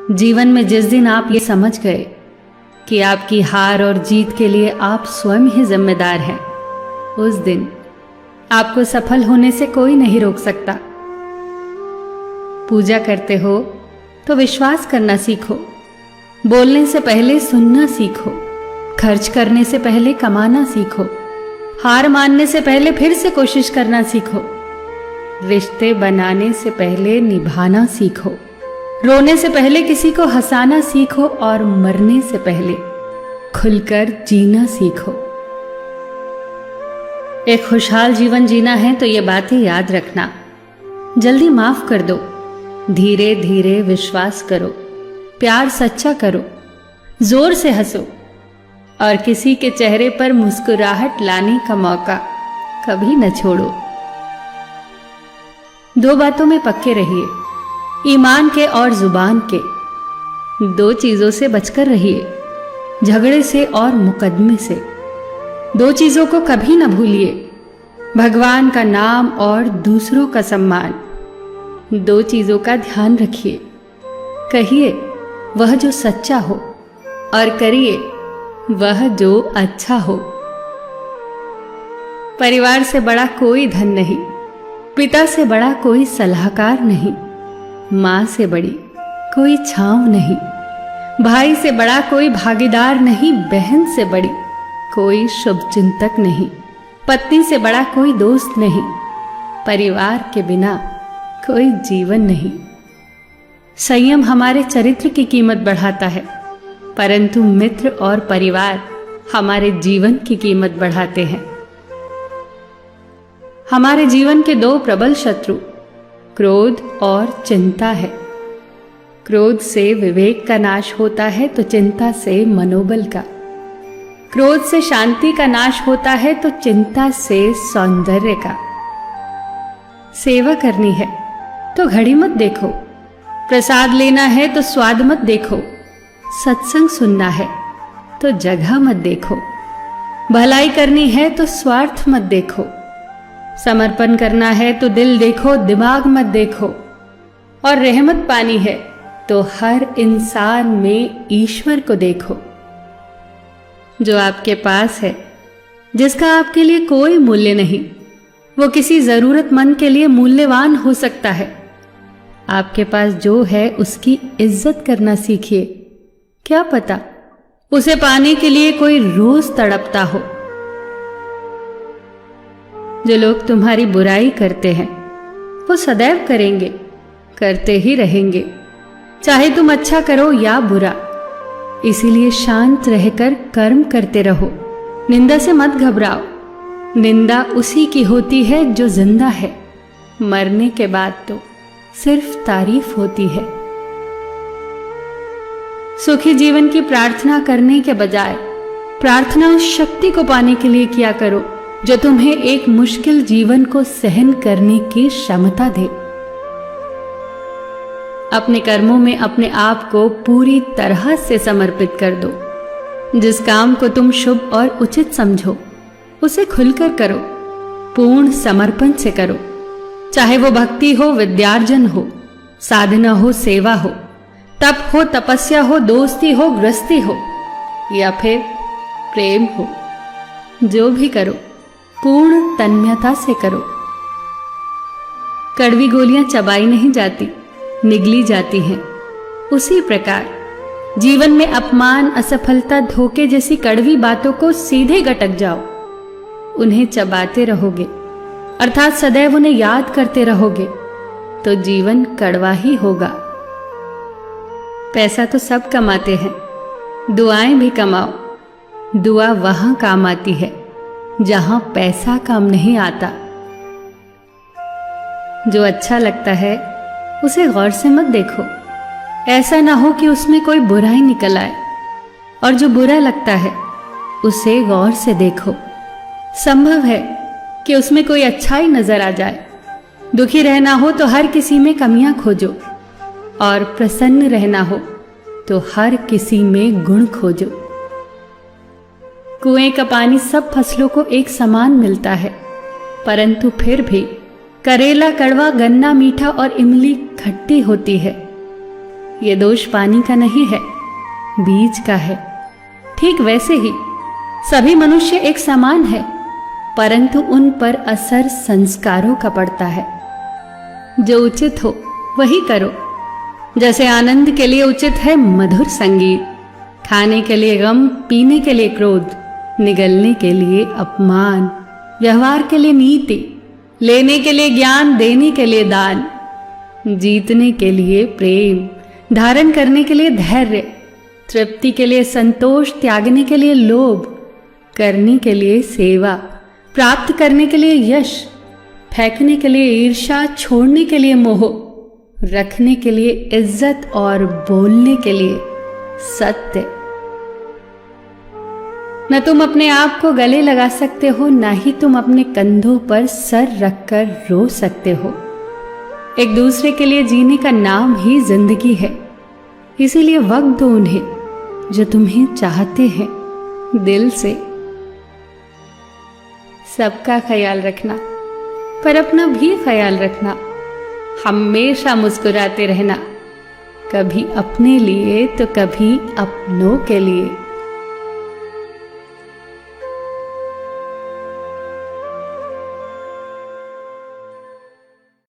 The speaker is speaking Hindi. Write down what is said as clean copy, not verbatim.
जीवन में जिस दिन आप ये समझ गए कि आपकी हार और जीत के लिए आप स्वयं ही जिम्मेदार हैं, उस दिन आपको सफल होने से कोई नहीं रोक सकता। पूजा करते हो तो विश्वास करना सीखो, बोलने से पहले सुनना सीखो, खर्च करने से पहले कमाना सीखो, हार मानने से पहले फिर से कोशिश करना सीखो, रिश्ते बनाने से पहले निभाना सीखो, रोने से पहले किसी को हंसाना सीखो और मरने से पहले खुलकर जीना सीखो। एक खुशहाल जीवन जीना है तो ये बातें याद रखना। जल्दी माफ कर दो, धीरे धीरे विश्वास करो, प्यार सच्चा करो, जोर से हंसो और किसी के चेहरे पर मुस्कुराहट लाने का मौका कभी न छोड़ो। दो बातों में पक्के रहिए, ईमान के और जुबान के। दो चीजों से बचकर रहिए, झगड़े से और मुकदमे से। दो चीजों को कभी न भूलिए, भगवान का नाम और दूसरों का सम्मान। दो चीजों का ध्यान रखिए, कहिए वह जो सच्चा हो और करिए वह जो अच्छा हो। परिवार से बड़ा कोई धन नहीं, पिता से बड़ा कोई सलाहकार नहीं, मां से बड़ी कोई छांव नहीं, भाई से बड़ा कोई भागीदार नहीं, बहन से बड़ी कोई शुभचिंतक नहीं, पत्नी से बड़ा कोई दोस्त नहीं, परिवार के बिना कोई जीवन नहीं। संयम हमारे चरित्र की कीमत बढ़ाता है, परंतु मित्र और परिवार हमारे जीवन की कीमत बढ़ाते हैं। हमारे जीवन के दो प्रबल शत्रु क्रोध और चिंता है। क्रोध से विवेक का नाश होता है तो चिंता से मनोबल का। क्रोध से शांति का नाश होता है तो चिंता से सौंदर्य का। सेवा करनी है तो घड़ी मत देखो, प्रसाद लेना है तो स्वाद मत देखो, सत्संग सुनना है तो जगह मत देखो, भलाई करनी है तो स्वार्थ मत देखो, समर्पण करना है तो दिल देखो, दिमाग मत देखो, और रहमत पानी है तो हर इंसान में ईश्वर को देखो। जो आपके पास है, जिसका आपके लिए कोई मूल्य नहीं, वो किसी जरूरतमंद के लिए मूल्यवान हो सकता है। आपके पास जो है उसकी इज्जत करना सीखिए, क्या पता उसे पाने के लिए कोई रोज तड़पता हो। जो लोग तुम्हारी बुराई करते हैं वो सदैव करेंगे, करते ही रहेंगे, चाहे तुम अच्छा करो या बुरा। इसीलिए शांत रहकर कर्म करते रहो, निंदा से मत घबराओ। निंदा उसी की होती है जो जिंदा है, मरने के बाद तो सिर्फ तारीफ होती है। सुखी जीवन की प्रार्थना करने के बजाय प्रार्थना उस शक्ति को पाने के लिए किया करो जो तुम्हें एक मुश्किल जीवन को सहन करने की क्षमता दे। अपने कर्मों में अपने आप को पूरी तरह से समर्पित कर दो। जिस काम को तुम शुभ और उचित समझो उसे खुलकर करो, पूर्ण समर्पण से करो। चाहे वो भक्ति हो, विद्यार्जन हो, साधना हो, सेवा हो, तप हो, तपस्या हो, दोस्ती हो, गृहस्थी हो या फिर प्रेम हो, जो भी करो पूर्ण तन्मयता से करो। कड़वी गोलियां चबाई नहीं जाती, निगली जाती हैं। उसी प्रकार जीवन में अपमान, असफलता, धोखे जैसी कड़वी बातों को सीधे गटक जाओ। उन्हें चबाते रहोगे, अर्थात सदैव उन्हें याद करते रहोगे, तो जीवन कड़वा ही होगा। पैसा तो सब कमाते हैं, दुआएं भी कमाओ। दुआ वहां काम आती है जहां पैसा काम नहीं आता। जो अच्छा लगता है उसे गौर से मत देखो, ऐसा ना हो कि उसमें कोई बुराई निकल आए, और जो बुरा लगता है उसे गौर से देखो। संभव है कि उसमें कोई अच्छाई नजर आ जाए। दुखी रहना हो तो हर किसी में कमियां खोजो, और प्रसन्न रहना हो तो हर किसी में गुण खोजो। कुएं का पानी सब फसलों को एक समान मिलता है, परंतु फिर भी करेला कड़वा, गन्ना मीठा और इमली खट्टी होती है। ये दोष पानी का नहीं है, बीज का है। ठीक वैसे ही सभी मनुष्य एक समान है, परंतु उन पर असर संस्कारों का पड़ता है। जो उचित हो वही करो। जैसे आनंद के लिए उचित है मधुर संगीत, खाने के लिए गम, पीने के लिए क्रोध, निगलने के लिए अपमान, व्यवहार के लिए नीति, लेने के लिए ज्ञान, देने के लिए दान, जीतने के लिए प्रेम, धारण करने के लिए धैर्य, तृप्ति के लिए संतोष, त्यागने के लिए लोभ, करने के लिए सेवा, प्राप्त करने के लिए यश, फेंकने के लिए ईर्ष्या, छोड़ने के लिए मोह, रखने के लिए इज्जत और बोलने के लिए सत्य। न तुम अपने आप को गले लगा सकते हो, न ही तुम अपने कंधों पर सर रखकर रो सकते हो। एक दूसरे के लिए जीने का नाम ही जिंदगी है। इसीलिए वक्त दो उन्हें जो तुम्हें चाहते हैं दिल से। सबका ख्याल रखना, पर अपना भी ख्याल रखना। हमेशा मुस्कुराते रहना, कभी अपने लिए तो कभी अपनों के लिए।